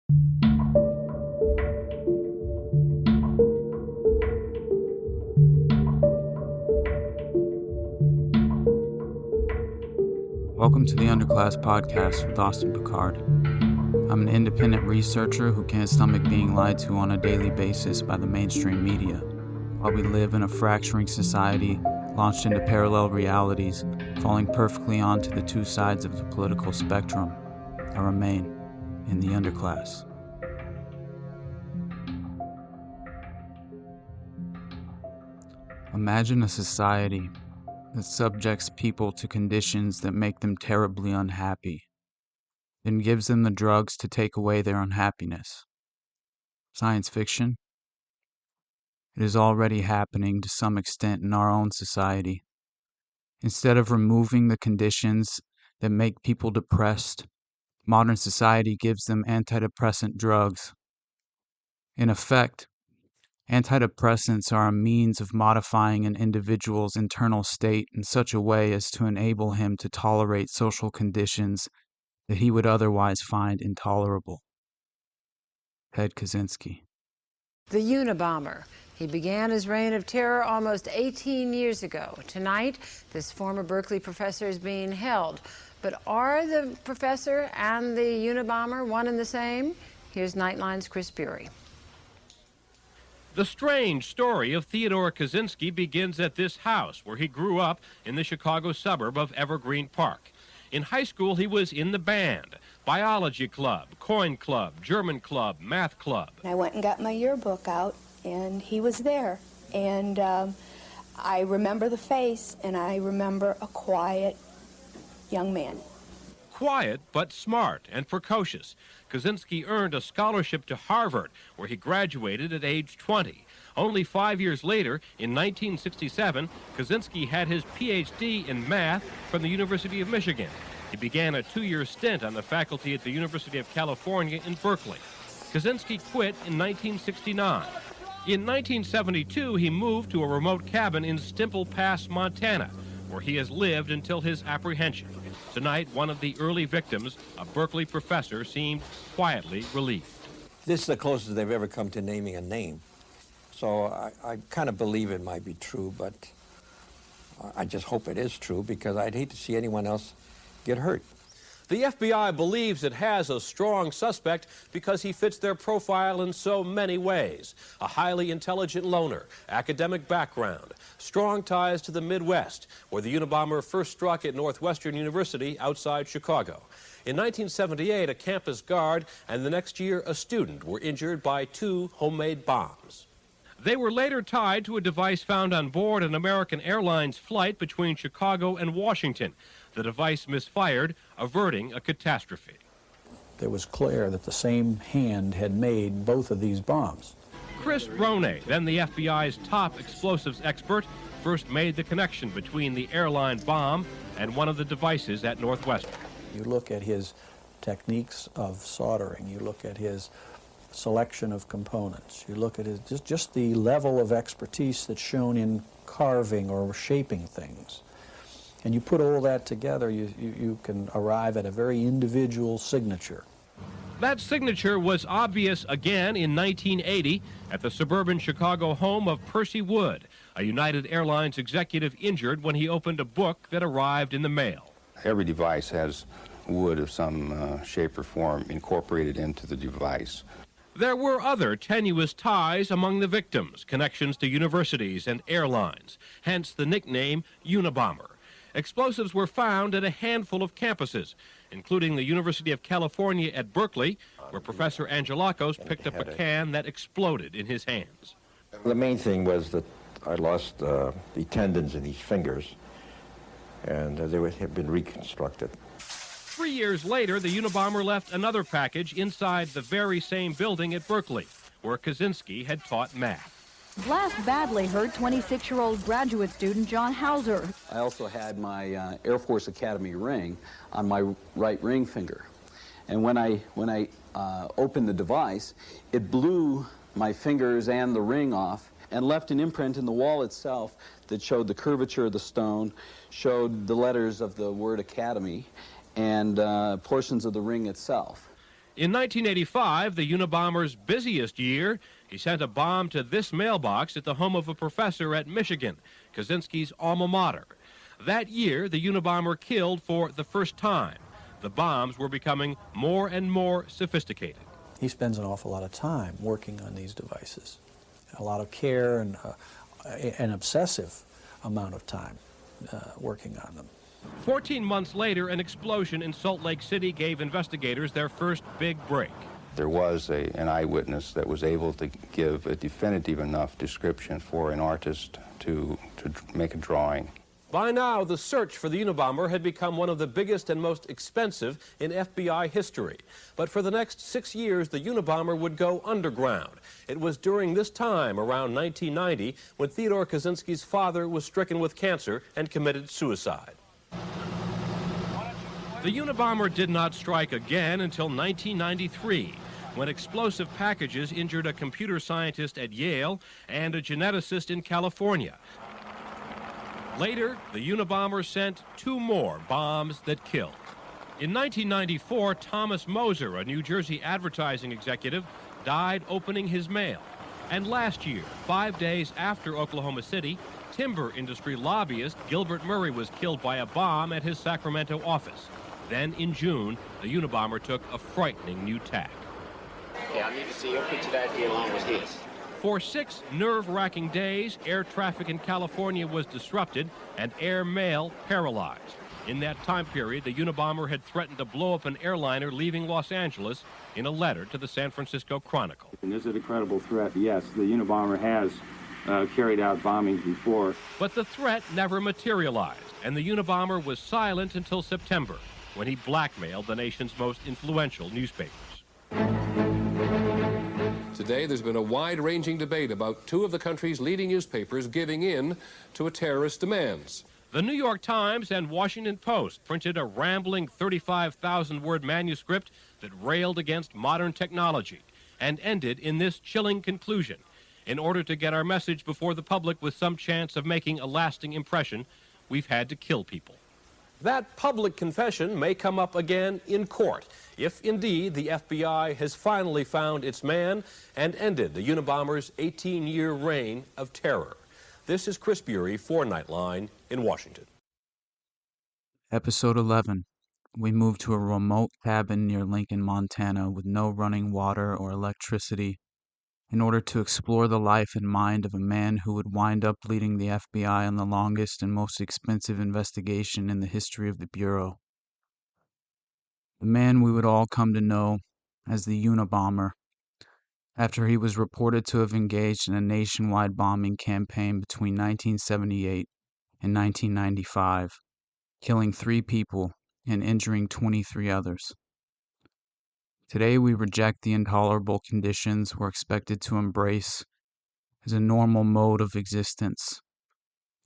Welcome to the Underclass Podcast with Austin Picard. I'm an independent researcher who can't stomach being lied to on a daily basis by the mainstream media. While we live in a fracturing society, launched into parallel realities, falling perfectly onto the two sides of the political spectrum, I remain in the underclass. Imagine a society that subjects people to conditions that make them terribly unhappy, then gives them the drugs to take away their unhappiness. Science fiction? It is already happening to some extent in our own society. Instead of removing the conditions that make people depressed, modern society gives them antidepressant drugs. In effect, antidepressants are a means of modifying an individual's internal state in such a way as to enable him to tolerate social conditions that he would otherwise find intolerable. Ted Kaczynski. The Unabomber. He began his reign of terror almost 18 years ago. Tonight, this former Berkeley professor is being held. But are the professor and the Unabomber one and the same? Here's Nightline's Chris Bury. The strange story of Theodore Kaczynski begins at this house, where he grew up in the Chicago suburb of Evergreen Park. In high school, he was in the band, biology club, coin club, German club, math club. I went and got my yearbook out, and he was there. And I remember the face, and I remember a quiet young man. Quiet, but smart and precocious. Kaczynski earned a scholarship to Harvard, where he graduated at age 20. Only 5 years later, in 1967, Kaczynski had his Ph.D. in math from the University of Michigan. He began a 2-year stint on the faculty at the University of California in Berkeley. Kaczynski quit in 1969. In 1972, he moved to a remote cabin in Stimple Pass, Montana, where he has lived until his apprehension. Tonight, one of the early victims, a Berkeley professor, seemed quietly relieved. This is the closest they've ever come to naming a name. So I kind of believe it might be true, but I just hope it is true, because I'd hate to see anyone else get hurt. The FBI believes it has a strong suspect because he fits their profile in so many ways. A highly intelligent loner, academic background, strong ties to the Midwest, where the Unabomber first struck at Northwestern University outside Chicago. In 1978, a campus guard and the next year a student were injured by 2 homemade bombs. They were later tied to a device found on board an American Airlines flight between Chicago and Washington. The device misfired, averting a catastrophe. It was clear that the same hand had made both of these bombs. Chris Roney, then the FBI's top explosives expert, first made the connection between the airline bomb and one of the devices at Northwestern. You look at his techniques of soldering, you look at his selection of components, you look at his just the level of expertise that's shown in carving or shaping things. And you put all that together, you can arrive at a very individual signature. That signature was obvious again in 1980 at the suburban Chicago home of Percy Wood, a United Airlines executive injured when he opened a book that arrived in the mail. Every device has wood of some shape or form incorporated into the device. There were other tenuous ties among the victims, connections to universities and airlines, hence the nickname Unabomber. Explosives were found at a handful of campuses, including the University of California at Berkeley, where Professor Angelakos picked up a can that exploded in his hands. The main thing was that I lost the tendons in these fingers, and they have been reconstructed. 3 years later, the Unabomber left another package inside the very same building at Berkeley, where Kaczynski had taught math. Blast badly hurt 26-year-old graduate student John Hauser. I also had my Air Force Academy ring on my right ring finger. And when I opened the device, it blew my fingers and the ring off and left an imprint in the wall itself that showed the curvature of the stone, showed the letters of the word Academy, and portions of the ring itself. In 1985, the Unabomber's busiest year, he sent a bomb to this mailbox at the home of a professor at Michigan, Kaczynski's alma mater. That year, the Unabomber killed for the first time. The bombs were becoming more and more sophisticated. He spends an awful lot of time working on these devices, a lot of care and an obsessive amount of time working on them. 14 months later, an explosion in Salt Lake City gave investigators their first big break. There was an eyewitness that was able to give a definitive enough description for an artist to make a drawing. By now, the search for the Unabomber had become one of the biggest and most expensive in FBI history. But for the next 6 years, the Unabomber would go underground. It was during this time, around 1990, when Theodore Kaczynski's father was stricken with cancer and committed suicide. The Unabomber did not strike again until 1993, when explosive packages injured a computer scientist at Yale and a geneticist in California. Later, the Unabomber sent 2 more bombs that killed. In 1994, Thomas Moser, a New Jersey advertising executive, died opening his mail. And last year, 5 days after Oklahoma City, timber industry lobbyist Gilbert Murray was killed by a bomb at his Sacramento office. Then in June, the Unabomber took a frightening new tack. Okay, I need to see your picture of that along with his. For 6 nerve-wracking days, air traffic in California was disrupted and air mail paralyzed. In that time period, the Unabomber had threatened to blow up an airliner leaving Los Angeles in a letter to the San Francisco Chronicle. And is it a credible threat? Yes, the Unabomber has carried out bombings before. But the threat never materialized, and the Unabomber was silent until September, when he blackmailed the nation's most influential newspapers. Today, there's been a wide-ranging debate about 2 of the country's leading newspapers giving in to a terrorist's demands. The New York Times and Washington Post printed a rambling 35,000-word manuscript that railed against modern technology and ended in this chilling conclusion. In order to get our message before the public with some chance of making a lasting impression, we've had to kill people. That public confession may come up again in court, if indeed the FBI has finally found its man and ended the Unabomber's 18-year reign of terror. This is Chris Bury for Nightline in Washington. Episode 11. We moved to a remote cabin near Lincoln, Montana, with no running water or electricity, in order to explore the life and mind of a man who would wind up leading the FBI on the longest and most expensive investigation in the history of the Bureau. The man we would all come to know as the Unabomber, after he was reported to have engaged in a nationwide bombing campaign between 1978 and 1995, killing 3 people and injuring 23 others. Today we reject the intolerable conditions we're expected to embrace as a normal mode of existence,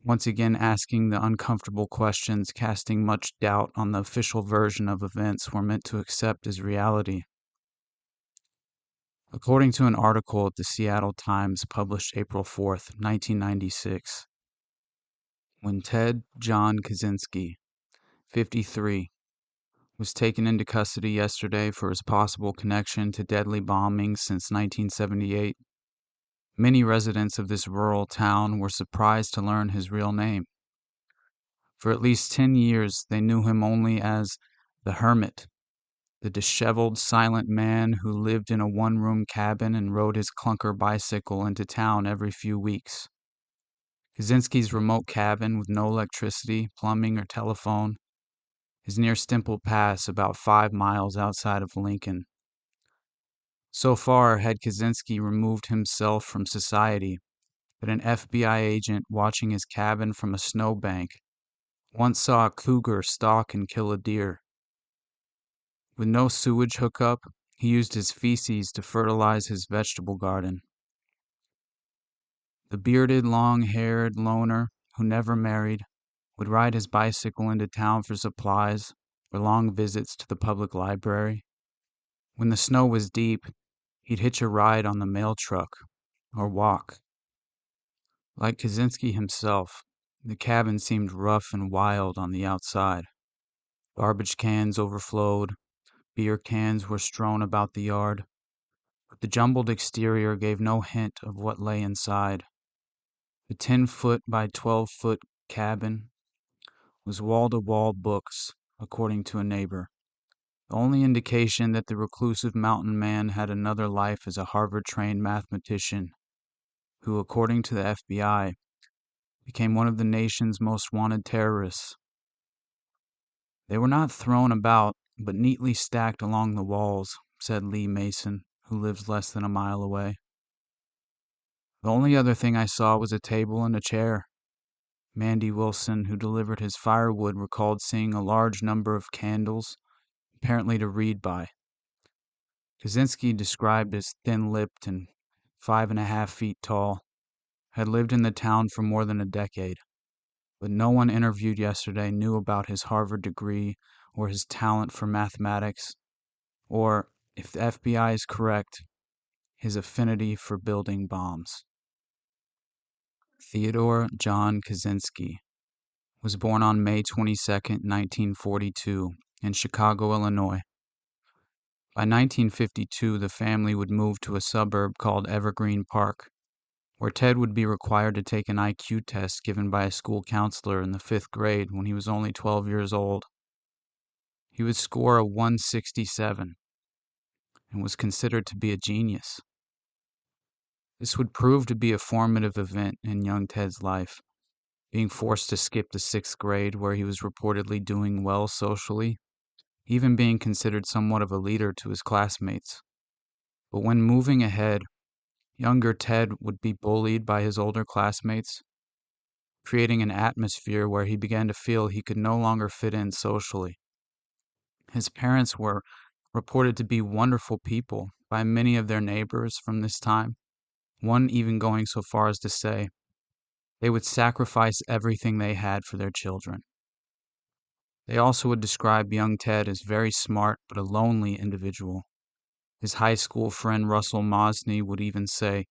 once again asking the uncomfortable questions, casting much doubt on the official version of events we're meant to accept as reality. According to an article at the Seattle Times published April 4th, 1996, when Ted John Kaczynski, 53, was taken into custody yesterday for his possible connection to deadly bombings since 1978, many residents of this rural town were surprised to learn his real name. For at least 10 years, they knew him only as the Hermit, the disheveled, silent man who lived in a one-room cabin and rode his clunker bicycle into town every few weeks. Kaczynski's remote cabin with no electricity, plumbing, or telephone is near Stimple Pass, about 5 miles outside of Lincoln. So far had Kaczynski removed himself from society that an FBI agent watching his cabin from a snowbank once saw a cougar stalk and kill a deer. With no sewage hookup, he used his feces to fertilize his vegetable garden. The bearded, long-haired loner who never married would ride his bicycle into town for supplies or long visits to the public library. When the snow was deep, he'd hitch a ride on the mail truck or walk. Like Kaczynski himself, the cabin seemed rough and wild on the outside. Garbage cans overflowed, Beer cans were strewn about the yard, but the jumbled exterior gave no hint of what lay inside. The 10-foot by 12-foot cabin was wall-to-wall books, according to a neighbor. The only indication that the reclusive mountain man had another life as a Harvard-trained mathematician who, according to the FBI, became one of the nation's most wanted terrorists. They were not thrown about, but neatly stacked along the walls, said Lee Mason, who lives less than a mile away. The only other thing I saw was a table and a chair. Mandy Wilson, who delivered his firewood, recalled seeing a large number of candles, apparently to read by. Kaczynski, described as thin-lipped and 5.5 feet tall, had lived in the town for more than a decade, but no one interviewed yesterday knew about his Harvard degree or his talent for mathematics, or, if the FBI is correct, his affinity for building bombs. Theodore John Kaczynski was born on May 22, 1942, in Chicago, Illinois. By 1952, the family would move to a suburb called Evergreen Park, where Ted would be required to take an IQ test given by a school counselor in the 5th grade when he was only 12 years old. He would score a 167 and was considered to be a genius. This would prove to be a formative event in young Ted's life, being forced to skip the 6th grade where he was reportedly doing well socially, even being considered somewhat of a leader to his classmates. But when moving ahead, younger Ted would be bullied by his older classmates, creating an atmosphere where he began to feel he could no longer fit in socially. His parents were reported to be wonderful people by many of their neighbors from this time, one even going so far as to say they would sacrifice everything they had for their children. They also would describe young Ted as very smart but a lonely individual. His high school friend Russell Mosney would even say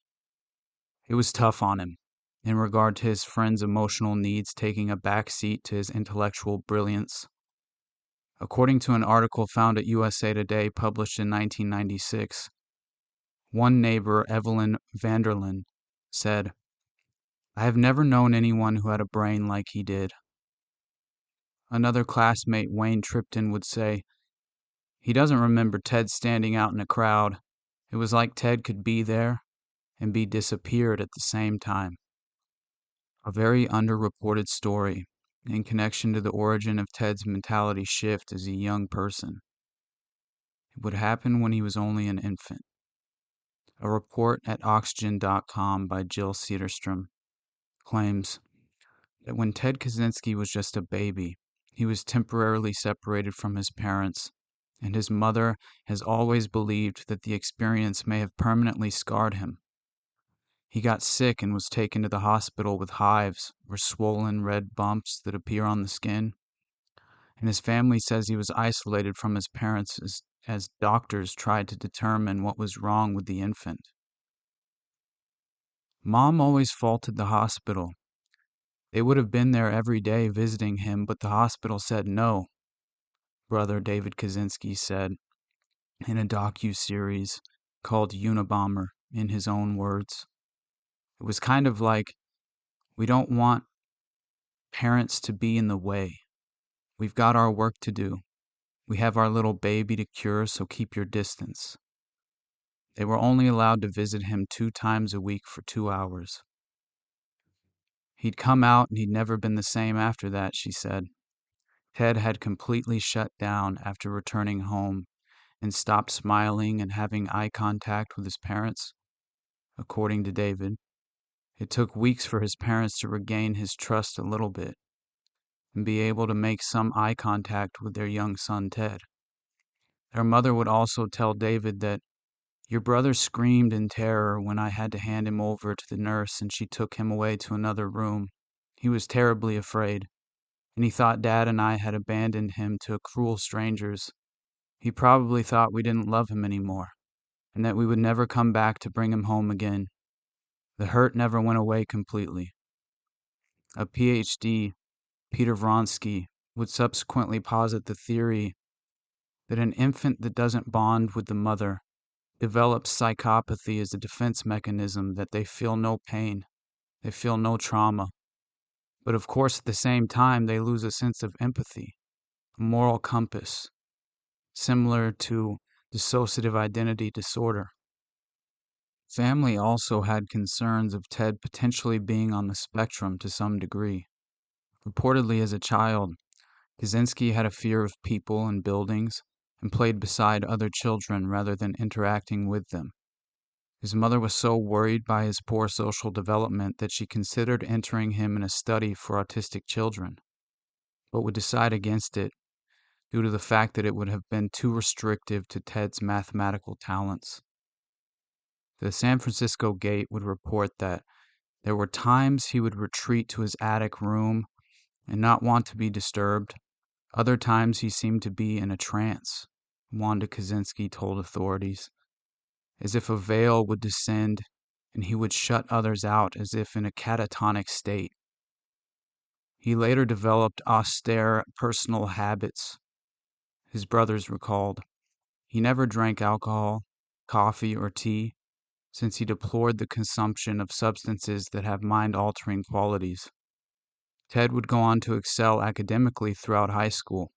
it was tough on him, in regard to his friend's emotional needs taking a back seat to his intellectual brilliance. According to an article found at USA Today published in 1996, one neighbor, Evelyn Vanderlyn, said, "I have never known anyone who had a brain like he did." Another classmate, Wayne Tripton, would say, "He doesn't remember Ted standing out in a crowd. It was like Ted could be there and be disappeared at the same time." A very underreported story in connection to the origin of Ted's mentality shift as a young person. It would happen when he was only an infant. A report at Oxygen.com by Jill Cederstrom claims that when Ted Kaczynski was just a baby, he was temporarily separated from his parents, and his mother has always believed that the experience may have permanently scarred him. He got sick and was taken to the hospital with hives or swollen red bumps that appear on the skin, and his family says he was isolated from his parents as doctors tried to determine what was wrong with the infant. Mom always faulted the hospital. They would have been there every day visiting him, but the hospital said no, brother David Kaczynski said in a docu-series called Unabomber, in his own words. It was kind of like, we don't want parents to be in the way. We've got our work to do. We have our little baby to cure, so keep your distance. They were only allowed to visit him 2 times a week for 2 hours. He'd come out and he'd never been the same after that, she said. Ted had completely shut down after returning home and stopped smiling and having eye contact with his parents. According to David, it took weeks for his parents to regain his trust a little bit and be able to make some eye contact with their young son, Ted. Their mother would also tell David that, "Your brother screamed in terror when I had to hand him over to the nurse and she took him away to another room. He was terribly afraid, and he thought Dad and I had abandoned him to cruel strangers. He probably thought we didn't love him anymore, and that we would never come back to bring him home again. The hurt never went away completely." A PhD, Peter Vronsky, would subsequently posit the theory that an infant that doesn't bond with the mother develops psychopathy as a defense mechanism, that they feel no pain, they feel no trauma. But of course, at the same time, they lose a sense of empathy, a moral compass, similar to dissociative identity disorder. Family also had concerns of Ted potentially being on the spectrum to some degree. Reportedly, as a child, Kaczynski had a fear of people and buildings and played beside other children rather than interacting with them. His mother was so worried by his poor social development that she considered entering him in a study for autistic children, but would decide against it due to the fact that it would have been too restrictive to Ted's mathematical talents. The San Francisco Gate would report that there were times he would retreat to his attic room and not want to be disturbed. Other times he seemed to be in a trance, Wanda Kaczynski told authorities, as if a veil would descend and he would shut others out as if in a catatonic state. He later developed austere personal habits, his brothers recalled. He never drank alcohol, coffee, or tea, since he deplored the consumption of substances that have mind-altering qualities. Ted would go on to excel academically throughout high school.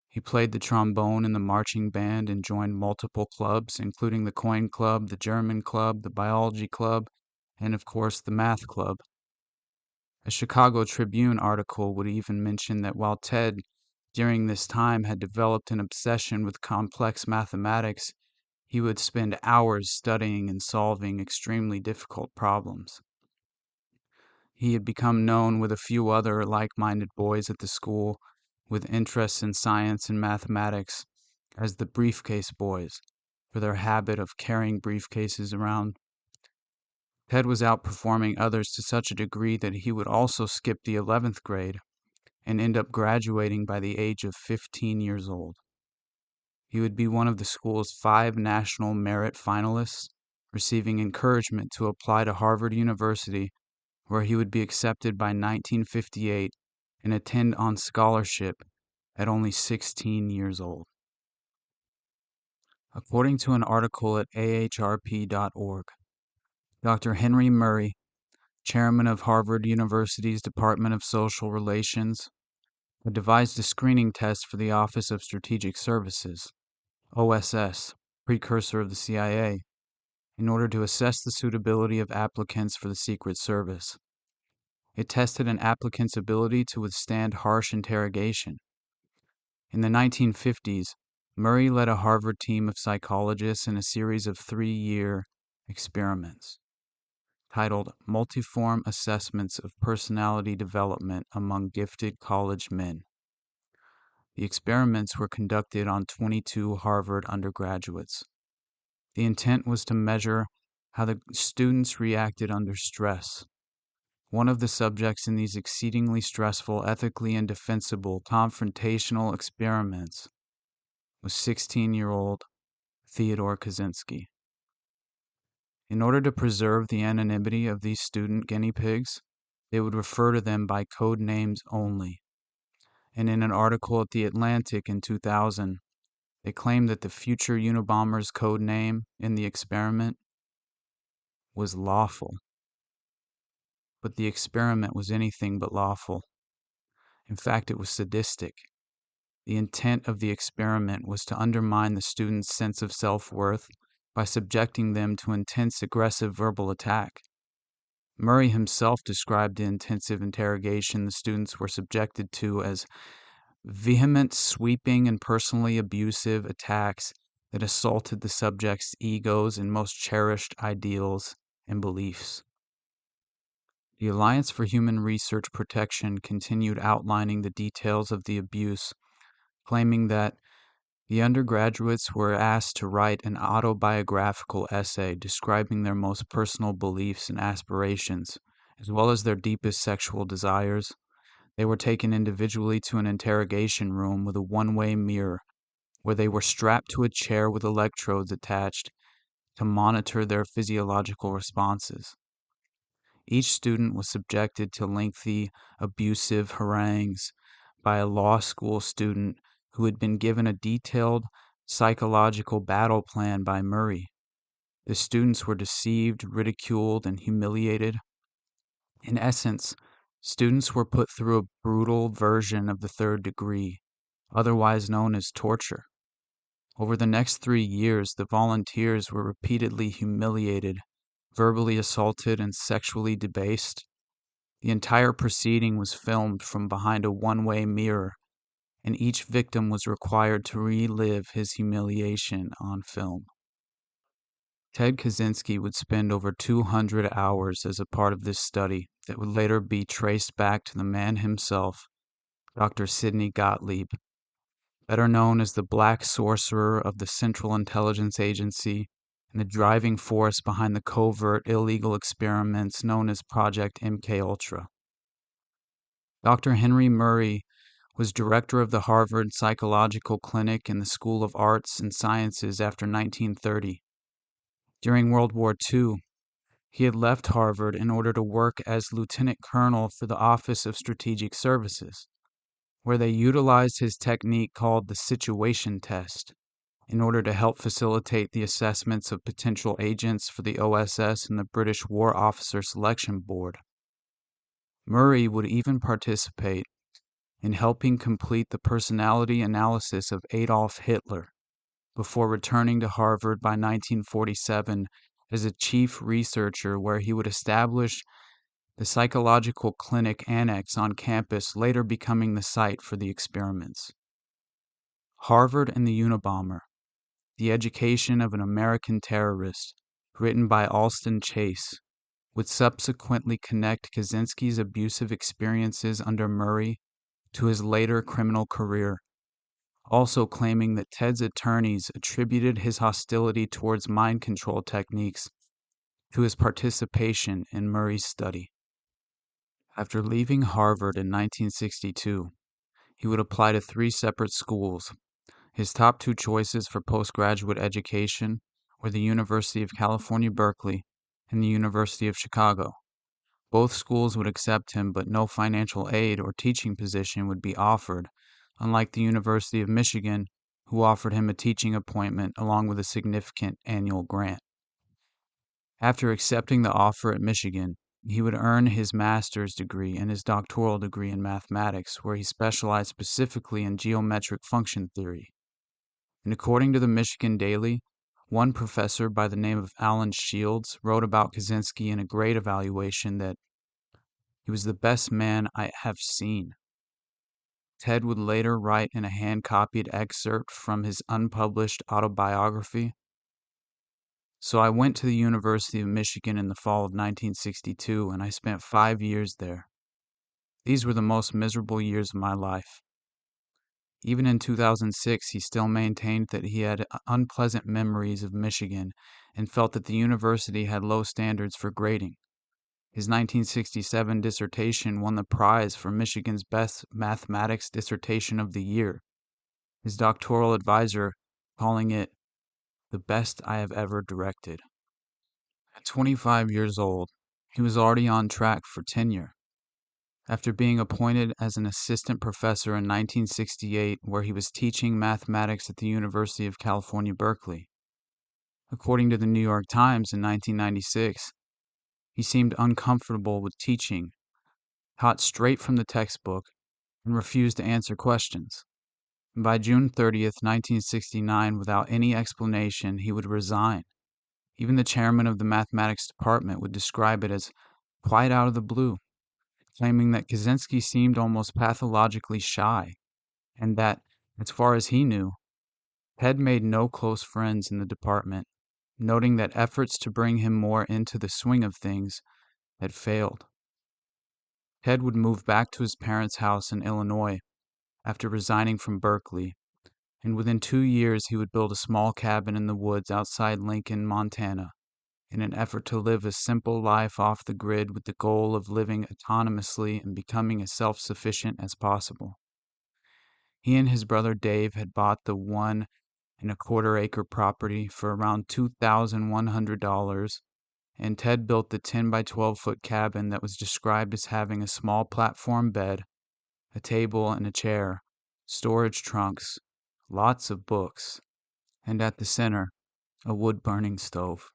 He played the trombone in the marching band and joined multiple clubs, including the Coin Club, the German Club, the Biology Club, and of course the Math Club. A Chicago Tribune article would even mention that while Ted, during this time, had developed an obsession with complex mathematics, he would spend hours studying and solving extremely difficult problems. He had become known with a few other like-minded boys at the school with interests in science and mathematics as the Briefcase Boys, for their habit of carrying briefcases around. Ted was outperforming others to such a degree that he would also skip the 11th grade and end up graduating by the age of 15 years old. He would be one of the school's 5 national merit finalists, receiving encouragement to apply to Harvard University, where he would be accepted by 1958 and attend on scholarship at only 16 years old. According to an article at ahrp.org, Dr. Henry Murray, chairman of Harvard University's Department of Social Relations, had devised a screening test for the Office of Strategic Services, OSS, precursor of the CIA, in order to assess the suitability of applicants for the Secret Service. It tested an applicant's ability to withstand harsh interrogation. In the 1950s, Murray led a Harvard team of psychologists in a series of 3-year experiments titled Multiform Assessments of Personality Development Among Gifted College Men. The experiments were conducted on 22 Harvard undergraduates. The intent was to measure how the students reacted under stress. One of the subjects in these exceedingly stressful, ethically indefensible, confrontational experiments was 16-year-old Theodore Kaczynski. In order to preserve the anonymity of these student guinea pigs, they would refer to them by code names only. And in an article at The Atlantic in 2000, they claimed that the future Unabomber's code name in the experiment was lawful. But the experiment was anything but lawful. In fact, it was sadistic. The intent of the experiment was to undermine the students' sense of self-worth by subjecting them to intense aggressive verbal attack. Murray himself described the intensive interrogation the students were subjected to as vehement, sweeping, and personally abusive attacks that assaulted the subjects' egos and most cherished ideals and beliefs. The Alliance for Human Research Protection continued outlining the details of the abuse, claiming that the undergraduates were asked to write an autobiographical essay describing their most personal beliefs and aspirations, as well as their deepest sexual desires. They were taken individually to an interrogation room with a one-way mirror, where they were strapped to a chair with electrodes attached to monitor their physiological responses. Each student was subjected to lengthy, abusive harangues by a law school student who had been given a detailed psychological battle plan by Murray. The students were deceived, ridiculed, and humiliated. In essence, students were put through a brutal version of the third degree, otherwise known as torture. Over the next 3 years, the volunteers were repeatedly humiliated, verbally assaulted, and sexually debased. The entire proceeding was filmed from behind a one-way mirror, and each victim was required to relive his humiliation on film. Ted Kaczynski would spend over 200 hours as a part of this study that would later be traced back to the man himself, Dr. Sidney Gottlieb, better known as the Black Sorcerer of the Central Intelligence Agency and the driving force behind the covert illegal experiments known as Project MKUltra. Dr. Henry Murray was director of the Harvard Psychological Clinic and the School of Arts and Sciences after 1930. During World War II, he had left Harvard in order to work as lieutenant colonel for the Office of Strategic Services, where they utilized his technique called the situation test in order to help facilitate the assessments of potential agents for the OSS and the British War Officer Selection Board. Murray would even participate in helping complete the personality analysis of Adolf Hitler before returning to Harvard by 1947 as a chief researcher, where he would establish the psychological clinic annex on campus, later becoming the site for the experiments. Harvard and the Unabomber, The Education of an American Terrorist, written by Alston Chase, would subsequently connect Kaczynski's abusive experiences under Murray to his later criminal career, also claiming that Ted's attorneys attributed his hostility towards mind control techniques to his participation in Murray's study. After leaving Harvard in 1962, he would apply to 3 separate schools. His top 2 choices for postgraduate education were the University of California, Berkeley, and the University of Chicago. Both schools would accept him, but no financial aid or teaching position would be offered, unlike the University of Michigan, who offered him a teaching appointment along with a significant annual grant. After accepting the offer at Michigan, he would earn his master's degree and his doctoral degree in mathematics, where he specialized specifically in geometric function theory. And according to the Michigan Daily, one professor by the name of Alan Shields wrote about Kaczynski in a grade evaluation that he was the best man I have seen. Ted would later write in a hand-copied excerpt from his unpublished autobiography, "So I went to the University of Michigan in the fall of 1962, and I spent 5 years there. These were the most miserable years of my life." Even in 2006, he still maintained that he had unpleasant memories of Michigan and felt that the university had low standards for grading. His 1967 dissertation won the prize for Michigan's best mathematics dissertation of the year, his doctoral advisor calling it the best I have ever directed. At 25 years old, he was already on track for tenure. After being appointed as an assistant professor in 1968, where he was teaching mathematics at the University of California, Berkeley. According to the New York Times in 1996, he seemed uncomfortable with teaching, taught straight from the textbook, and refused to answer questions. And by June 30th, 1969, without any explanation, he would resign. Even the chairman of the mathematics department would describe it as quite out of the blue, claiming that Kaczynski seemed almost pathologically shy, and that, as far as he knew, Ted made no close friends in the department, noting that efforts to bring him more into the swing of things had failed. Ted would move back to his parents' house in Illinois after resigning from Berkeley, and within 2 years he would build a small cabin in the woods outside Lincoln, Montana, in an effort to live a simple life off the grid with the goal of living autonomously and becoming as self-sufficient as possible. He and his brother Dave had bought the 1.25-acre property for around $2,100, and Ted built the 10 by 12-foot cabin that was described as having a small platform bed, a table and a chair, storage trunks, lots of books, and at the center, a wood-burning stove.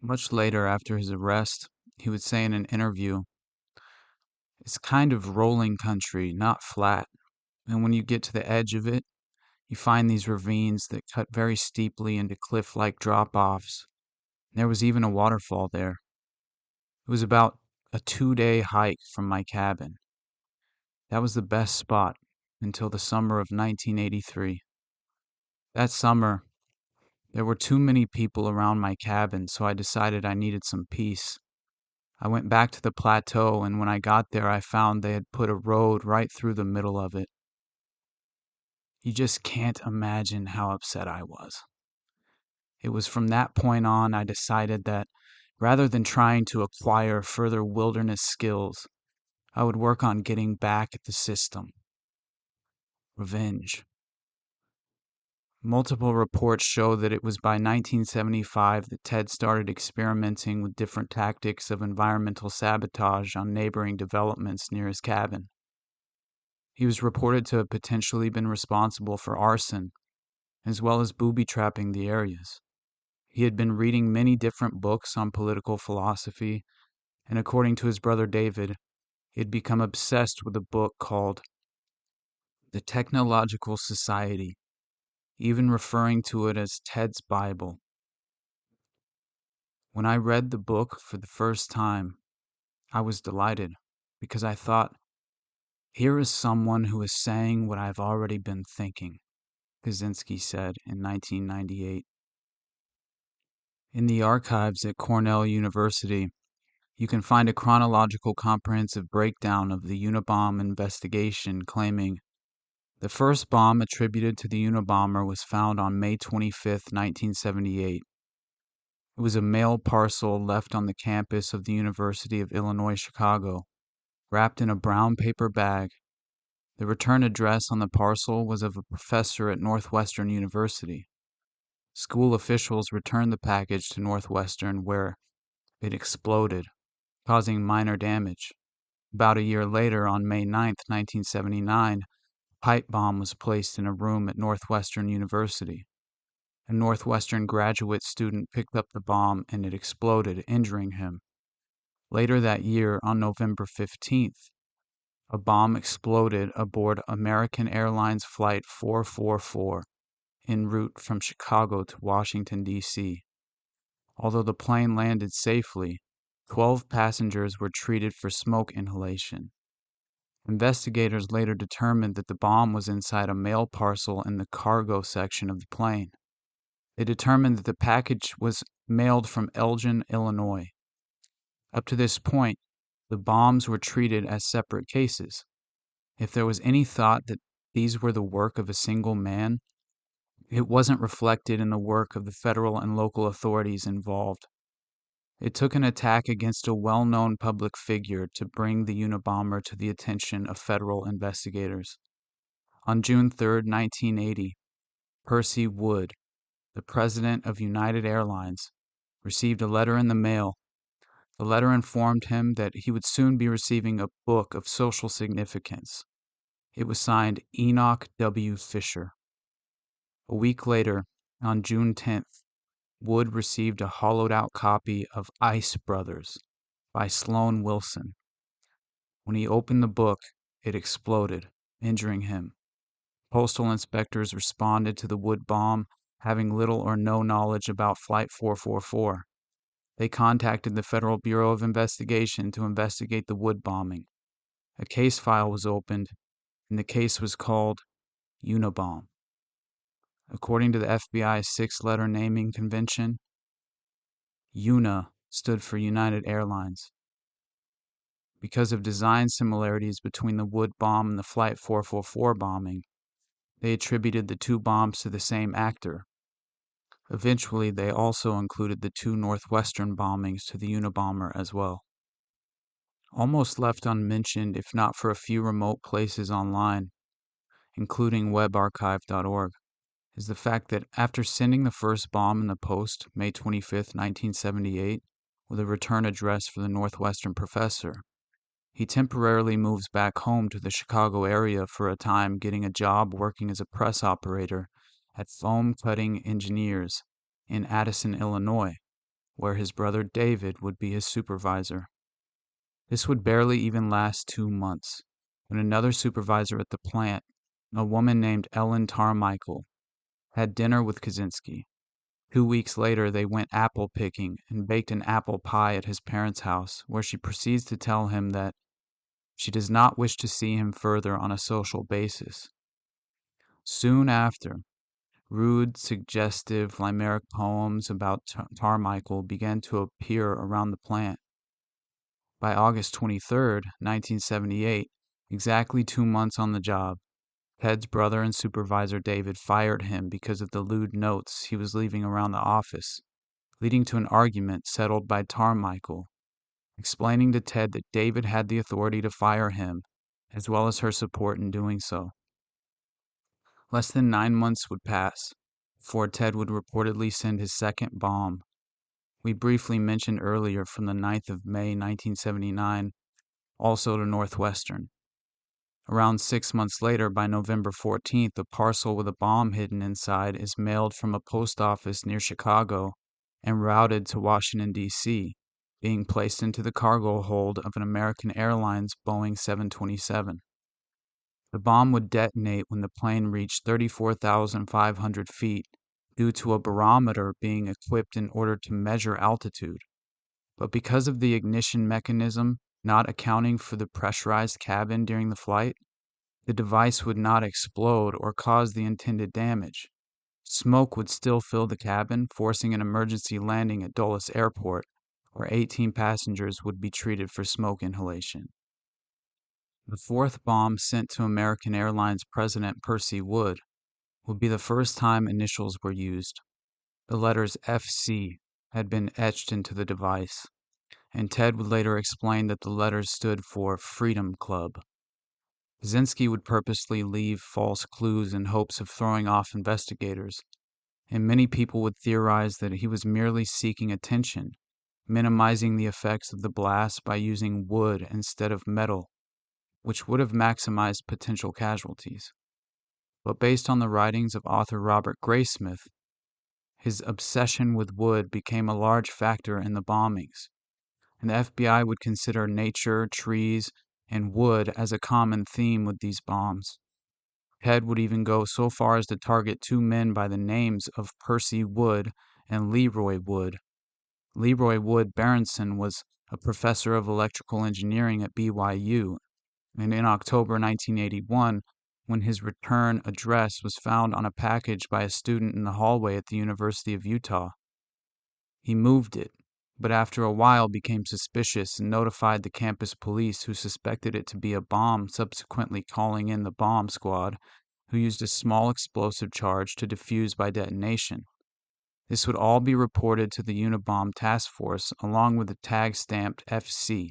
Much later, after his arrest, he would say in an interview, "It's kind of rolling country, not flat, and when you get to the edge of it, you find these ravines that cut very steeply into cliff-like drop-offs. There was even a waterfall there. It was about a 2-day hike from my cabin. That was the best spot until the summer of 1983. That summer, there were too many people around my cabin, so I decided I needed some peace. I went back to the plateau, and when I got there, I found they had put a road right through the middle of it. You just can't imagine how upset I was. It was from that point on I decided that rather than trying to acquire further wilderness skills, I would work on getting back at the system. Revenge. Multiple reports show that it was by 1975 that Ted started experimenting with different tactics of environmental sabotage on neighboring developments near his cabin. He was reported to have potentially been responsible for arson, as well as booby-trapping the areas. He had been reading many different books on political philosophy, and according to his brother David, he had become obsessed with a book called The Technological Society, even referring to it as Ted's Bible. When I read the book for the first time, I was delighted because I thought, here is someone who is saying what I've already been thinking, Kaczynski said in 1998. In the archives at Cornell University, you can find a chronological comprehensive breakdown of the Unabomber investigation claiming the first bomb attributed to the Unabomber was found on May 25, 1978. It was a mail parcel left on the campus of the University of Illinois, Chicago, wrapped in a brown paper bag. The return address on the parcel was of a professor at Northwestern University. School officials returned the package to Northwestern, where it exploded, causing minor damage. About a year later, on May 9, 1979, a pipe bomb was placed in a room at Northwestern University. A Northwestern graduate student picked up the bomb and it exploded, injuring him. Later that year, on November 15th, a bomb exploded aboard American Airlines Flight 444 en route from Chicago to Washington, D.C. Although the plane landed safely, 12 passengers were treated for smoke inhalation. Investigators later determined that the bomb was inside a mail parcel in the cargo section of the plane. They determined that the package was mailed from Elgin, Illinois. Up to this point, the bombs were treated as separate cases. If there was any thought that these were the work of a single man, it wasn't reflected in the work of the federal and local authorities involved. It took an attack against a well-known public figure to bring the Unabomber to the attention of federal investigators. On June 3, 1980, Percy Wood, the president of United Airlines, received a letter in the mail. The letter informed him that he would soon be receiving a book of social significance. It was signed Enoch W. Fisher. A week later, on June 10th, Wood received a hollowed-out copy of Ice Brothers by Sloan Wilson. When he opened the book, it exploded, injuring him. Postal inspectors responded to the Wood bomb having little or no knowledge about Flight 444. They contacted the Federal Bureau of Investigation to investigate the Wood bombing. A case file was opened, and the case was called Unabomber. According to the FBI's 6-letter naming convention, UNA stood for United Airlines. Because of design similarities between the Wood bomb and the Flight 444 bombing, they attributed the two bombs to the same actor. Eventually, they also included the two Northwestern bombings to the Unabomber as well. Almost left unmentioned, if not for a few remote places online, including webarchive.org, is the fact that after sending the first bomb in the post, May 25, 1978, with a return address for the Northwestern professor, he temporarily moves back home to the Chicago area for a time, getting a job working as a press operator at Foam Cutting Engineers in Addison, Illinois, where his brother David would be his supervisor. This would barely even last 2 months, when another supervisor at the plant, a woman named Ellen Tarmichael, had dinner with Kaczynski. 2 weeks later, they went apple picking and baked an apple pie at his parents' house, where she proceeds to tell him that she does not wish to see him further on a social basis. Soon after, rude, suggestive, Limerick poems about Tarmichael began to appear around the plant. By August 23, 1978, exactly 2 months on the job, Ted's brother and supervisor David fired him because of the lewd notes he was leaving around the office, leading to an argument settled by Tarmichael, explaining to Ted that David had the authority to fire him, as well as her support in doing so. Less than 9 months would pass before Ted would reportedly send his second bomb. We briefly mentioned earlier from the 9th of May 1979, also to Northwestern. Around 6 months later, by November 14th, a parcel with a bomb hidden inside is mailed from a post office near Chicago and routed to Washington, D.C., being placed into the cargo hold of an American Airlines Boeing 727. The bomb would detonate when the plane reached 34,500 feet due to a barometer being equipped in order to measure altitude. But because of the ignition mechanism not accounting for the pressurized cabin during the flight, the device would not explode or cause the intended damage. Smoke would still fill the cabin, forcing an emergency landing at Dulles Airport, where 18 passengers would be treated for smoke inhalation. The fourth bomb sent to American Airlines President Percy Wood would be the first time initials were used. The letters FC had been etched into the device, and Ted would later explain that the letters stood for Freedom Club. Kaczynski would purposely leave false clues in hopes of throwing off investigators, and many people would theorize that he was merely seeking attention, minimizing the effects of the blast by using wood instead of metal, which would have maximized potential casualties. But based on the writings of author Robert Graysmith, his obsession with wood became a large factor in the bombings, and the FBI would consider nature, trees, and wood as a common theme with these bombs. Ted would even go so far as to target 2 men by the names of Percy Wood and Leroy Wood. Leroy Wood Berenson was a professor of electrical engineering at BYU, and in October 1981, when his return address was found on a package by a student in the hallway at the University of Utah, he moved it, but after a while became suspicious and notified the campus police, who suspected it to be a bomb, subsequently calling in the bomb squad, who used a small explosive charge to defuse by detonation. This would all be reported to the Unabomber task force along with the tag stamped FC,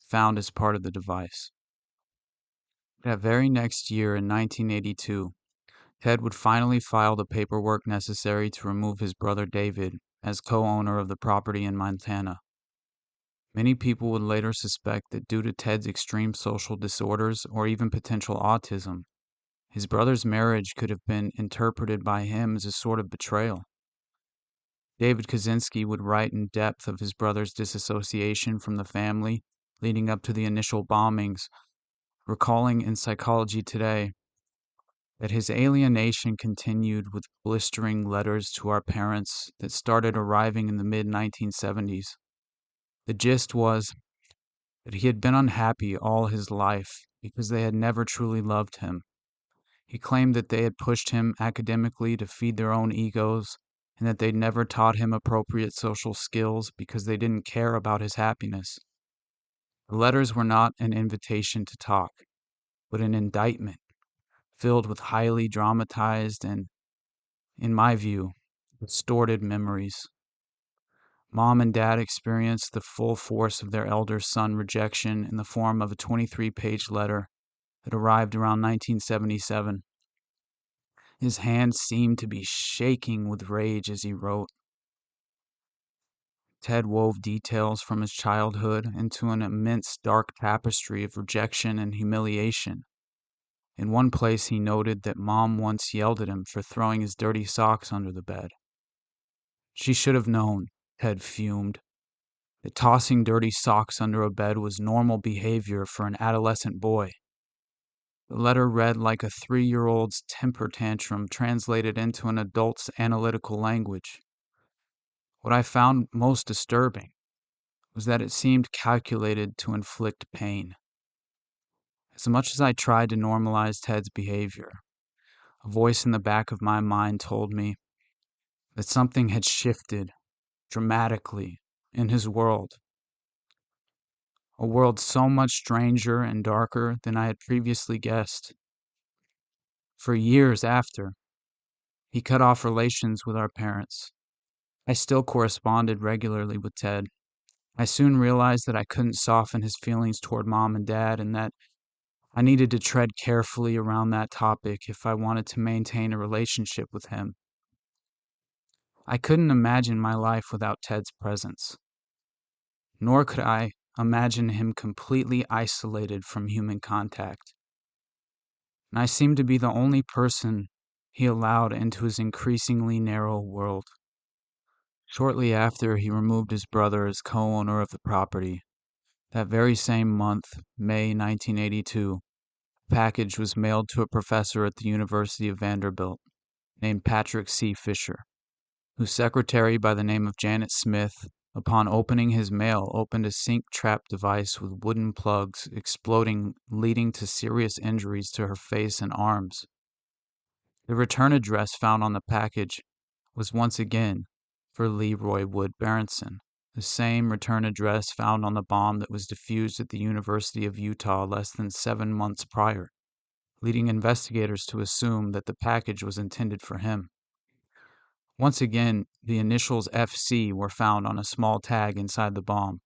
found as part of the device. That very next year, in 1982, Ted would finally file the paperwork necessary to remove his brother David as co-owner of the property in Montana. Many people would later suspect that due to Ted's extreme social disorders or even potential autism, his brother's marriage could have been interpreted by him as a sort of betrayal. David Kaczynski would write in depth of his brother's disassociation from the family leading up to the initial bombings, recalling in Psychology Today that his alienation continued with blistering letters to our parents that started arriving in the mid-1970s. The gist was that he had been unhappy all his life because they had never truly loved him. He claimed that they had pushed him academically to feed their own egos, and that they'd never taught him appropriate social skills because they didn't care about his happiness. The letters were not an invitation to talk, but an indictment, filled with highly dramatized and, in my view, distorted memories. Mom and Dad experienced the full force of their elder son's rejection in the form of a 23-page letter that arrived around 1977. His hands seemed to be shaking with rage as he wrote. Ted wove details from his childhood into an immense dark tapestry of rejection and humiliation. In one place, he noted that Mom once yelled at him for throwing his dirty socks under the bed. She should have known, Ted fumed, that tossing dirty socks under a bed was normal behavior for an adolescent boy. The letter read like a 3-year-old's temper tantrum translated into an adult's analytical language. What I found most disturbing was that it seemed calculated to inflict pain. As much as I tried to normalize Ted's behavior, a voice in the back of my mind told me that something had shifted dramatically in his world. A world so much stranger and darker than I had previously guessed. For years after, he cut off relations with our parents. I still corresponded regularly with Ted. I soon realized that I couldn't soften his feelings toward Mom and Dad, and that I needed to tread carefully around that topic if I wanted to maintain a relationship with him. I couldn't imagine my life without Ted's presence, nor could I imagine him completely isolated from human contact. And I seemed to be the only person he allowed into his increasingly narrow world. Shortly after he removed his brother as co-owner of the property, that very same month, May 1982, a package was mailed to a professor at the University of Vanderbilt named Patrick C. Fisher, whose secretary by the name of Janet Smith, upon opening his mail, opened a sink trap device with wooden plugs exploding, leading to serious injuries to her face and arms. The return address found on the package was once again for Leroy Wood Berenson, the same return address found on the bomb that was defused at the University of Utah less than 7 months prior, leading investigators to assume that the package was intended for him. Once again, the initials FC were found on a small tag inside the bomb.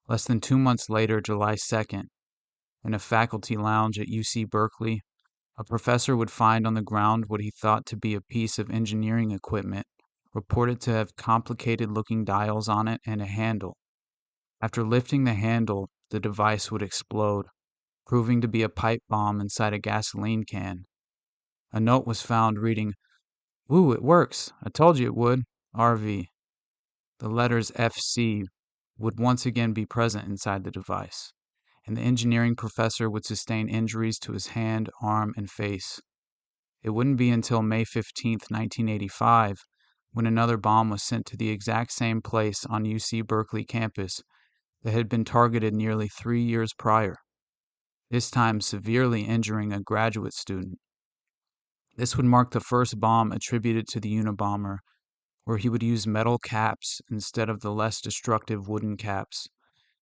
Less than 2 months later, July 2nd, in a faculty lounge at UC Berkeley, a professor would find on the ground what he thought to be a piece of engineering equipment, reported to have complicated-looking dials on it and a handle. After lifting the handle, the device would explode, proving to be a pipe bomb inside a gasoline can. A note was found reading, "Woo, it works. I told you it would. RV." The letters FC would once again be present inside the device, and the engineering professor would sustain injuries to his hand, arm, and face. It wouldn't be until May 15th, 1985, when another bomb was sent to the exact same place on UC Berkeley campus that had been targeted nearly 3 years prior, this time severely injuring a graduate student. This would mark the first bomb attributed to the Unabomber, where he would use metal caps instead of the less destructive wooden caps,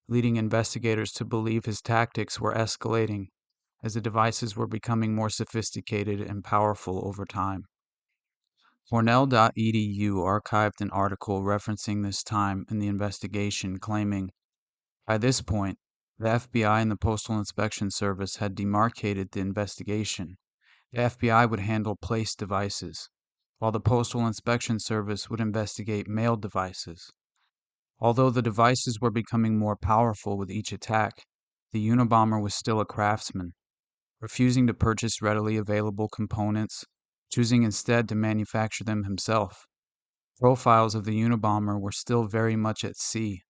leading investigators to believe his tactics were escalating as the devices were becoming more sophisticated and powerful over time. Cornell.edu archived an article referencing this time in the investigation, claiming, "By this point, the FBI and the Postal Inspection Service had demarcated the investigation. The FBI would handle place devices, while the Postal Inspection Service would investigate mail devices. Although the devices were becoming more powerful with each attack, the Unabomber was still a craftsman, refusing to purchase readily available components, choosing instead to manufacture them himself. Profiles of the Unabomber were still very much at sea.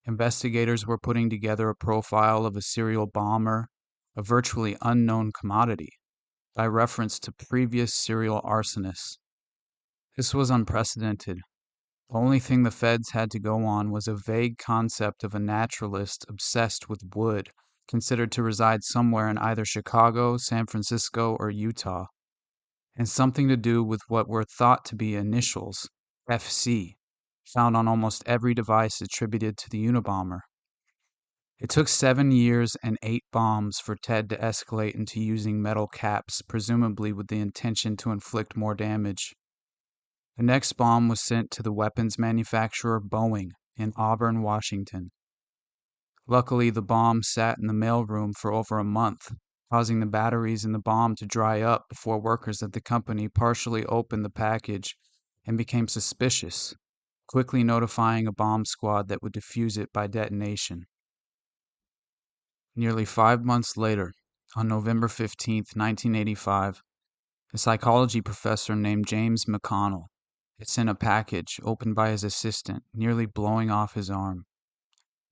Investigators were putting together a profile of a serial bomber, a virtually unknown commodity, by reference to previous serial arsonists. This was unprecedented. The only thing the feds had to go on was a vague concept of a naturalist obsessed with wood, considered to reside somewhere in either Chicago, San Francisco, or Utah, and something to do with what were thought to be initials, FC, found on almost every device attributed to the Unabomber. It took 7 years and 8 bombs for Ted to escalate into using metal caps, presumably with the intention to inflict more damage. The next bomb was sent to the weapons manufacturer Boeing in Auburn, Washington. Luckily, the bomb sat in the mailroom for over a month, causing the batteries in the bomb to dry up before workers at the company partially opened the package and became suspicious, quickly notifying a bomb squad that would defuse it by detonation. Nearly 5 months later, on November 15, 1985, a psychology professor named James McConnell had sent a package opened by his assistant, nearly blowing off his arm.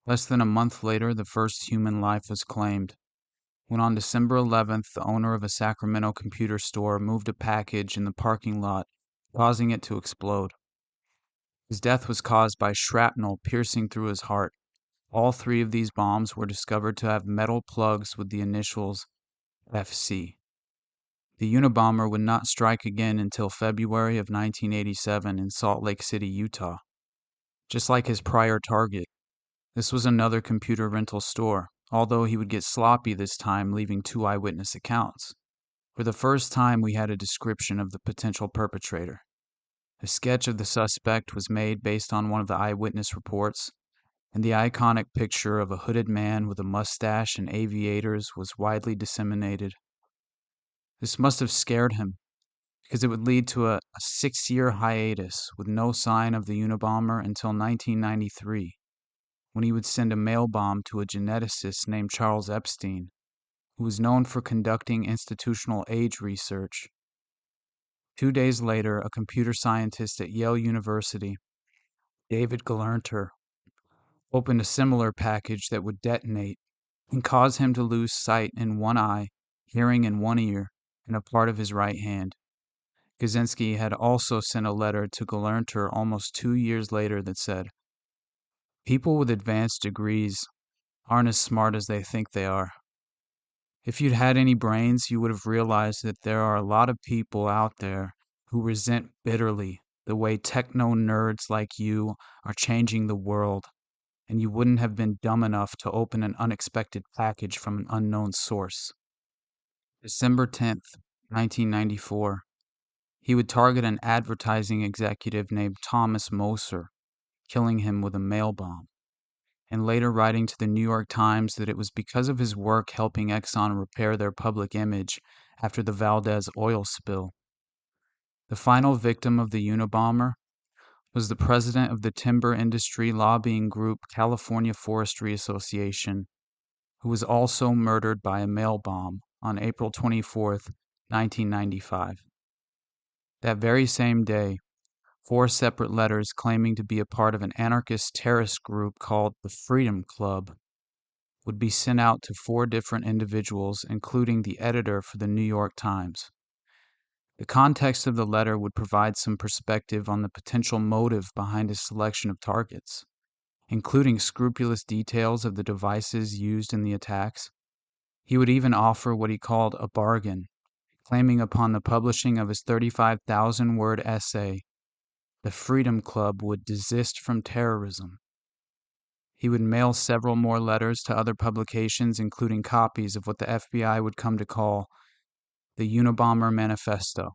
Less than a month later, the first human life was claimed, when on December 11th, the owner of a Sacramento computer store moved a package in the parking lot, causing it to explode. His death was caused by shrapnel piercing through his heart. All three of these bombs were discovered to have metal plugs with the initials FC. The Unabomber would not strike again until February of 1987 in Salt Lake City, Utah. Just like his prior target, this was another computer rental store, although he would get sloppy this time, leaving 2 eyewitness accounts. For the first time, we had a description of the potential perpetrator. A sketch of the suspect was made based on one of the eyewitness reports, and the iconic picture of a hooded man with a mustache and aviators was widely disseminated. This must have scared him, because it would lead to a 6-year hiatus with no sign of the Unabomber until 1993, when he would send a mail bomb to a geneticist named Charles Epstein, who was known for conducting institutional age research. 2 days later, a computer scientist at Yale University, David Galerter, opened a similar package that would detonate and cause him to lose sight in one eye, hearing in one ear, and a part of his right hand. Kaczynski had also sent a letter to Galerter almost 2 years later that said, "People with advanced degrees aren't as smart as they think they are. If you'd had any brains, you would have realized that there are a lot of people out there who resent bitterly the way techno nerds like you are changing the world, and you wouldn't have been dumb enough to open an unexpected package from an unknown source." December 10th, 1994. He would target an advertising executive named Thomas Moser, killing him with a mail bomb, and later writing to the New York Times that it was because of his work helping Exxon repair their public image after the Valdez oil spill. The final victim of the Unabomber was the president of the timber industry lobbying group California Forestry Association, who was also murdered by a mail bomb on April 24th, 1995. That very same day, 4 separate letters claiming to be a part of an anarchist terrorist group called the Freedom Club would be sent out to 4 different individuals, including the editor for the New York Times. The context of the letter would provide some perspective on the potential motive behind his selection of targets, including scrupulous details of the devices used in the attacks. He would even offer what he called a bargain, claiming upon the publishing of his 35,000-word essay, the Freedom Club would desist from terrorism. He would mail several more letters to other publications, including copies of what the FBI would come to call the Unabomber Manifesto.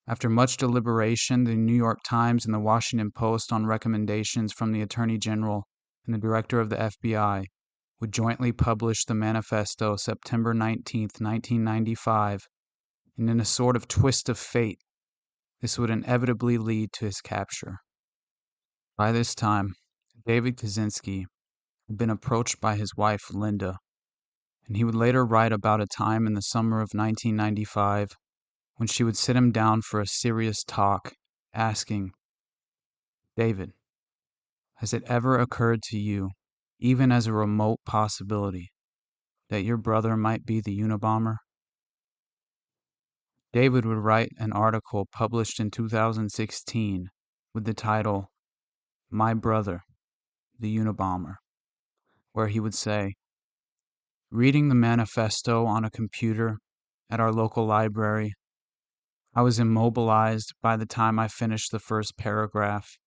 After much deliberation, the New York Times and the Washington Post, on recommendations from the Attorney General and the Director of the FBI, would jointly publish the manifesto September 19, 1995, and in a sort of twist of fate, this would inevitably lead to his capture. By this time, David Kaczynski had been approached by his wife, Linda, and he would later write about a time in the summer of 1995 when she would sit him down for a serious talk, asking, "David, has it ever occurred to you, even as a remote possibility, that your brother might be the Unabomber?" David would write an article published in 2016 with the title, "My Brother, the Unabomber," where he would say, "Reading the manifesto on a computer at our local library, I was immobilized by the time I finished the first paragraph.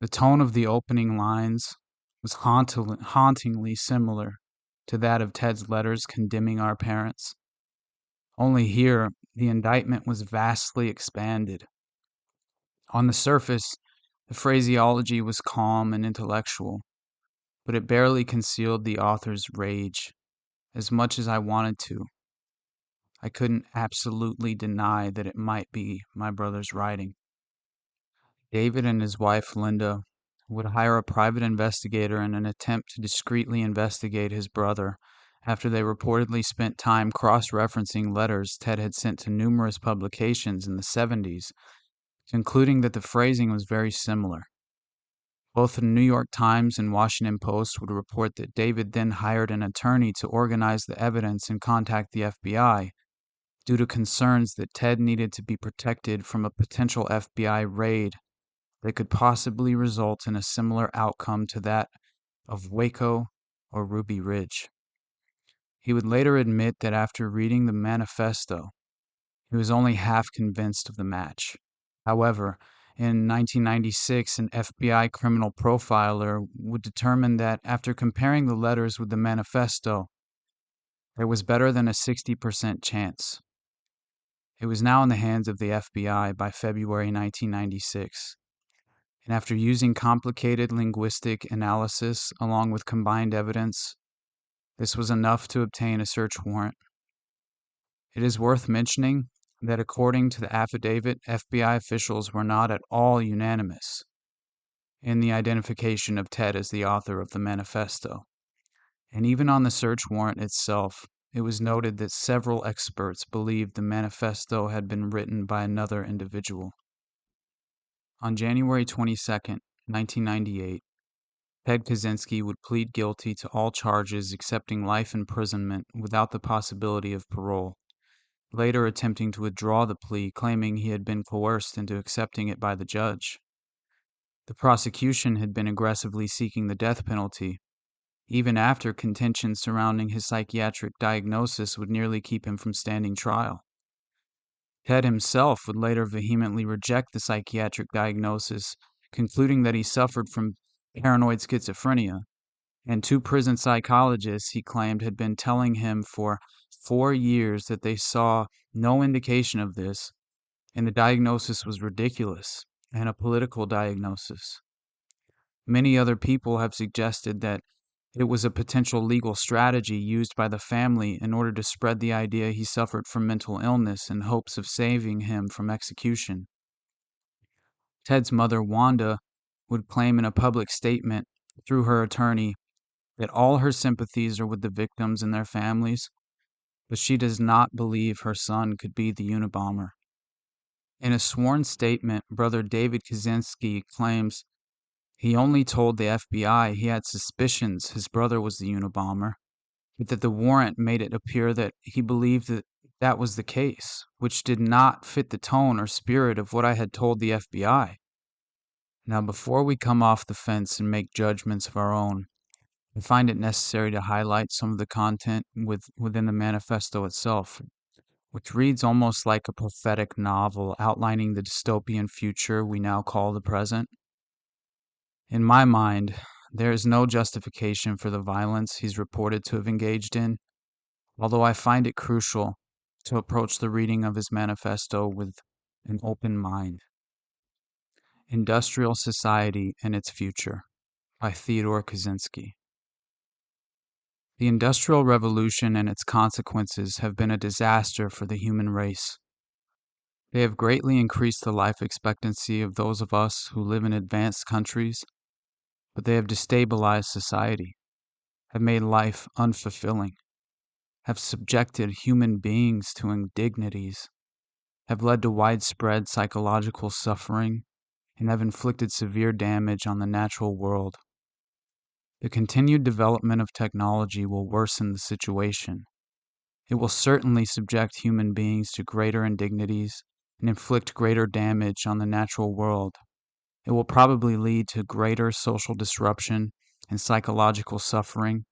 The tone of the opening lines was hauntingly similar to that of Ted's letters condemning our parents. Only here, the indictment was vastly expanded. On the surface, the phraseology was calm and intellectual, but it barely concealed the author's rage. As much as I wanted to, I couldn't absolutely deny that it might be my brother's writing." David and his wife, Linda, would hire a private investigator in an attempt to discreetly investigate his brother after they reportedly spent time cross-referencing letters Ted had sent to numerous publications in the 70s, concluding that the phrasing was very similar. Both the New York Times and Washington Post would report that David then hired an attorney to organize the evidence and contact the FBI due to concerns that Ted needed to be protected from a potential FBI raid that could possibly result in a similar outcome to that of Waco or Ruby Ridge. He would later admit that after reading the manifesto, he was only half convinced of the match. However, in 1996, an FBI criminal profiler would determine that after comparing the letters with the manifesto, there was better than a 60% chance. It was now in the hands of the FBI by February 1996. And after using complicated linguistic analysis along with combined evidence, this was enough to obtain a search warrant. It is worth mentioning that according to the affidavit, FBI officials were not at all unanimous in the identification of Ted as the author of the manifesto. And even on the search warrant itself, it was noted that several experts believed the manifesto had been written by another individual. On January 22, 1998, Ted Kaczynski would plead guilty to all charges accepting life imprisonment without the possibility of parole, later attempting to withdraw the plea, claiming he had been coerced into accepting it by the judge. The prosecution had been aggressively seeking the death penalty, even after contention surrounding his psychiatric diagnosis would nearly keep him from standing trial. Ted himself would later vehemently reject the psychiatric diagnosis, concluding that he suffered from paranoid schizophrenia, and two prison psychologists he claimed had been telling him for 4 years that they saw no indication of this, and the diagnosis was ridiculous and a political diagnosis. Many other people have suggested that it was a potential legal strategy used by the family in order to spread the idea he suffered from mental illness in hopes of saving him from execution. Ted's mother, Wanda, would claim in a public statement through her attorney that all her sympathies are with the victims and their families, but she does not believe her son could be the Unabomber. In a sworn statement, Brother David Kaczynski claims he only told the FBI he had suspicions his brother was the Unabomber, but that the warrant made it appear that he believed that that was the case, which did not fit the tone or spirit of what I had told the FBI. Now, before we come off the fence and make judgments of our own, I find it necessary to highlight some of the content within the manifesto itself, which reads almost like a prophetic novel outlining the dystopian future we now call the present. In my mind, there is no justification for the violence he's reported to have engaged in, although I find it crucial to approach the reading of his manifesto with an open mind. Industrial Society and Its Future by Theodore Kaczynski. The Industrial Revolution and its consequences have been a disaster for the human race. They have greatly increased the life expectancy of those of us who live in advanced countries, but they have destabilized society, have made life unfulfilling, have subjected human beings to indignities, have led to widespread psychological suffering, and have inflicted severe damage on the natural world. The continued development of technology will worsen the situation. It will certainly subject human beings to greater indignities and inflict greater damage on the natural world. It will probably lead to greater social disruption and psychological suffering,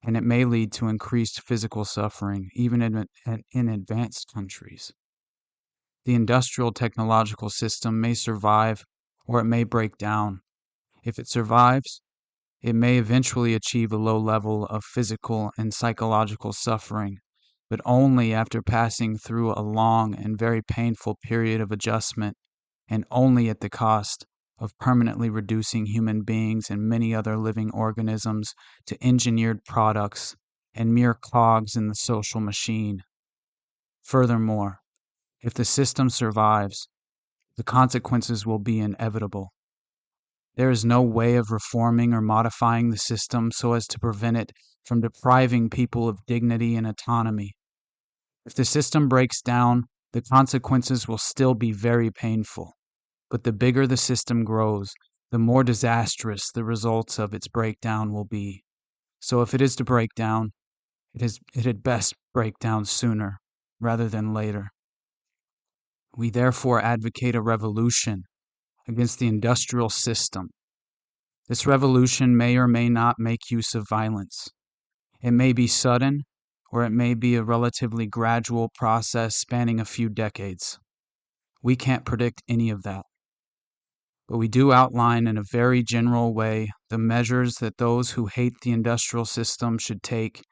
and it may lead to increased physical suffering, even in advanced countries. The industrial technological system may survive, or it may break down. If it survives, it may eventually achieve a low level of physical and psychological suffering, but only after passing through a long and very painful period of adjustment, and only at the cost of permanently reducing human beings and many other living organisms to engineered products and mere cogs in the social machine. Furthermore, if the system survives, the consequences will be inevitable. There is no way of reforming or modifying the system so as to prevent it from depriving people of dignity and autonomy. If the system breaks down, the consequences will still be very painful. But the bigger the system grows, the more disastrous the results of its breakdown will be. So if it is to break down, it had best break down sooner rather than later. We therefore advocate a revolution against the industrial system. This revolution may or may not make use of violence. It may be sudden, or it may be a relatively gradual process spanning a few decades. We can't predict any of that. But we do outline in a very general way the measures that those who hate the industrial system should take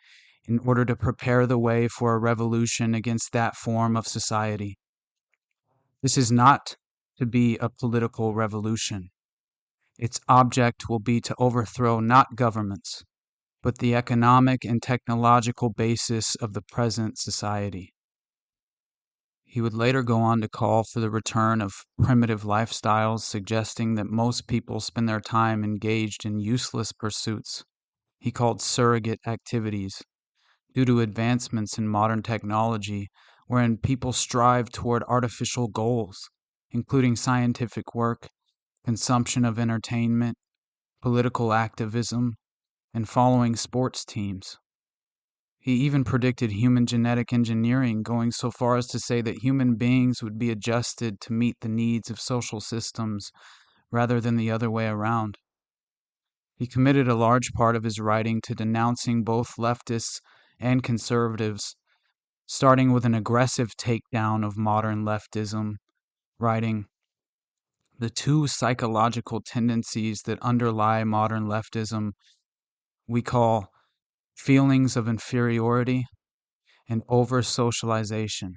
in order to prepare the way for a revolution against that form of society. This is not to be a political revolution. Its object will be to overthrow not governments, but the economic and technological basis of the present society. He would later go on to call for the return of primitive lifestyles, suggesting that most people spend their time engaged in useless pursuits he called surrogate activities, due to advancements in modern technology wherein people strive toward artificial goals, including scientific work, consumption of entertainment, political activism, and following sports teams. He even predicted human genetic engineering, going so far as to say that human beings would be adjusted to meet the needs of social systems rather than the other way around. He committed a large part of his writing to denouncing both leftists and conservatives, starting with an aggressive takedown of modern leftism, writing, "The two psychological tendencies that underlie modern leftism we call feelings of inferiority and over-socialization.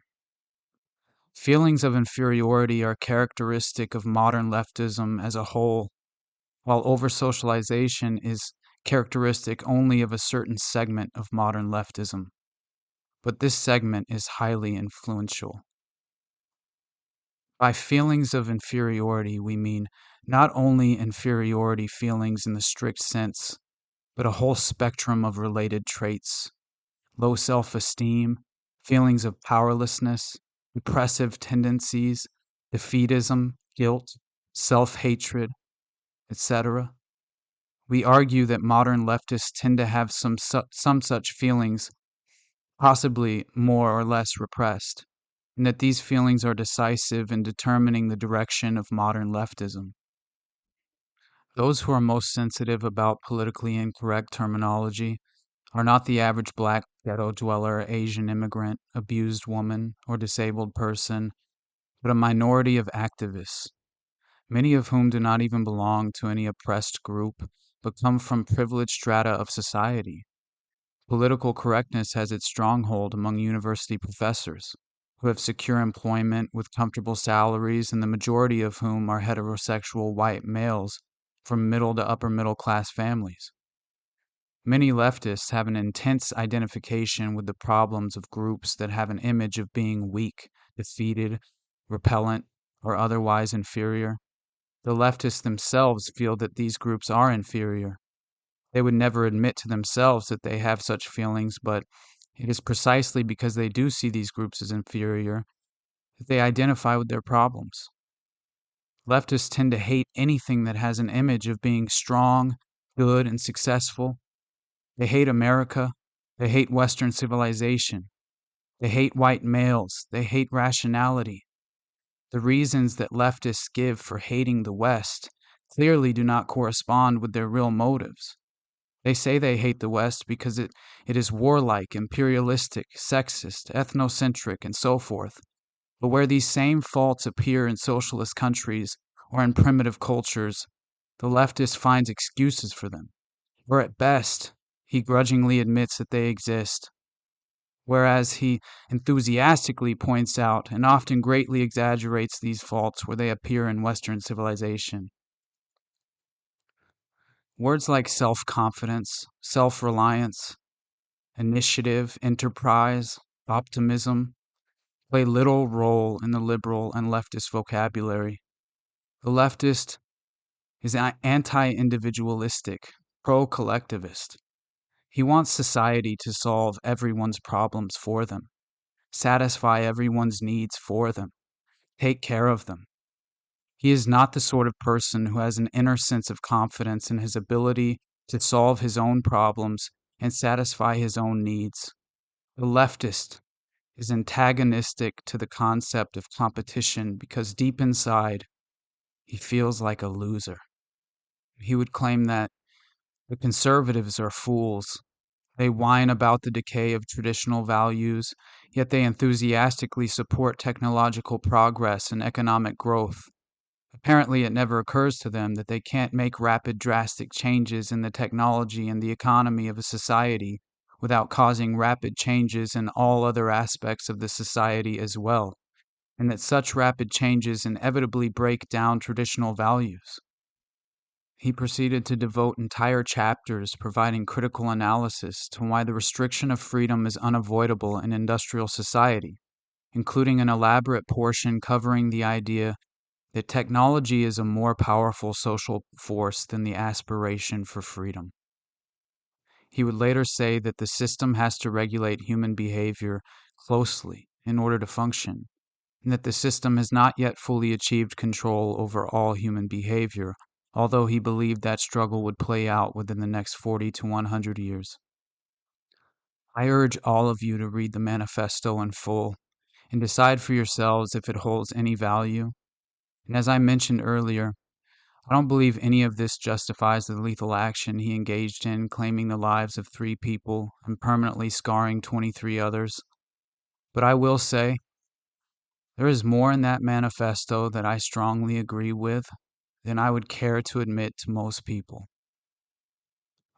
Feelings of inferiority are characteristic of modern leftism as a whole, while over-socialization is characteristic only of a certain segment of modern leftism. But this segment is highly influential." By feelings of inferiority, we mean not only inferiority feelings in the strict sense, but a whole spectrum of related traits: low self-esteem, feelings of powerlessness, depressive tendencies, defeatism, guilt, self-hatred, etc. We argue that modern leftists tend to have some such feelings, possibly more or less repressed, and that these feelings are decisive in determining the direction of modern leftism. Those who are most sensitive about politically incorrect terminology are not the average black ghetto dweller, Asian immigrant, abused woman, or disabled person, but a minority of activists, many of whom do not even belong to any oppressed group, but come from privileged strata of society. Political correctness has its stronghold among university professors, who have secure employment with comfortable salaries, and the majority of whom are heterosexual white males from middle to upper middle class families. Many leftists have an intense identification with the problems of groups that have an image of being weak, defeated, repellent, or otherwise inferior. The leftists themselves feel that these groups are inferior. They would never admit to themselves that they have such feelings, but it is precisely because they do see these groups as inferior that they identify with their problems. Leftists tend to hate anything that has an image of being strong, good, and successful. They hate America. They hate Western civilization. They hate white males. They hate rationality. The reasons that leftists give for hating the West clearly do not correspond with their real motives. They say they hate the West because it is warlike, imperialistic, sexist, ethnocentric, and so forth. But where these same faults appear in socialist countries or in primitive cultures, the leftist finds excuses for them, or at best, he grudgingly admits that they exist, whereas he enthusiastically points out and often greatly exaggerates these faults where they appear in Western civilization. Words like self-confidence, self-reliance, initiative, enterprise, optimism play little role in the liberal and leftist vocabulary. The leftist is anti-individualistic, pro-collectivist. He wants society to solve everyone's problems for them, satisfy everyone's needs for them, take care of them. He is not the sort of person who has an inner sense of confidence in his ability to solve his own problems and satisfy his own needs. The leftist is antagonistic to the concept of competition because deep inside, he feels like a loser. He would claim that the conservatives are fools. They whine about the decay of traditional values, yet they enthusiastically support technological progress and economic growth. Apparently, it never occurs to them that they can't make rapid, drastic changes in the technology and the economy of a society without causing rapid changes in all other aspects of the society as well, and that such rapid changes inevitably break down traditional values. He proceeded to devote entire chapters providing critical analysis to why the restriction of freedom is unavoidable in industrial society, including an elaborate portion covering the idea that technology is a more powerful social force than the aspiration for freedom. He would later say that the system has to regulate human behavior closely in order to function, and that the system has not yet fully achieved control over all human behavior, although he believed that struggle would play out within the next 40 to 100 years. I urge all of you to read the manifesto in full and decide for yourselves if it holds any value. And as I mentioned earlier, I don't believe any of this justifies the lethal action he engaged in, claiming the lives of 3 people and permanently scarring 23 others. But I will say, there is more in that manifesto that I strongly agree with than I would care to admit to most people.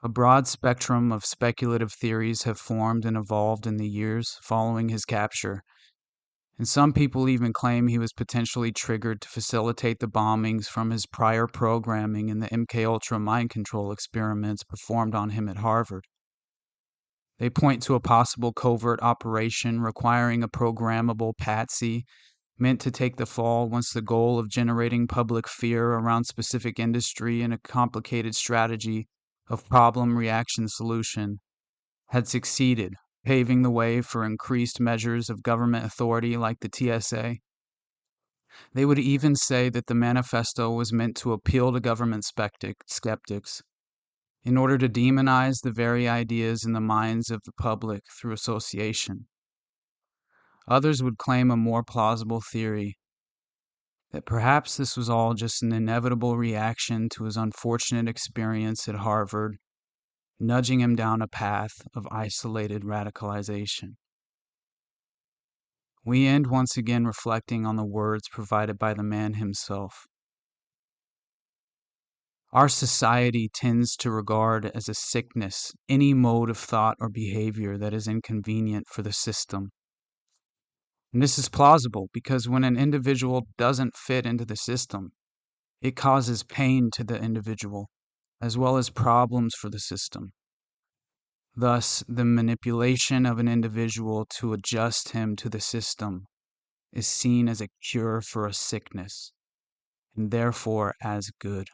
A broad spectrum of speculative theories have formed and evolved in the years following his capture, and some people even claim he was potentially triggered to facilitate the bombings from his prior programming in the MKUltra mind control experiments performed on him at Harvard. They point to a possible covert operation requiring a programmable patsy meant to take the fall once the goal of generating public fear around specific industry and a complicated strategy of problem reaction solution had succeeded, paving the way for increased measures of government authority like the TSA. They would even say that the manifesto was meant to appeal to government skeptics in order to demonize the very ideas in the minds of the public through association. Others would claim a more plausible theory that perhaps this was all just an inevitable reaction to his unfortunate experience at Harvard, nudging him down a path of isolated radicalization. We end once again reflecting on the words provided by the man himself. Our society tends to regard as a sickness any mode of thought or behavior that is inconvenient for the system. And this is plausible because when an individual doesn't fit into the system, it causes pain to the individual as well as problems for the system. Thus, the manipulation of an individual to adjust him to the system is seen as a cure for a sickness, and therefore as good.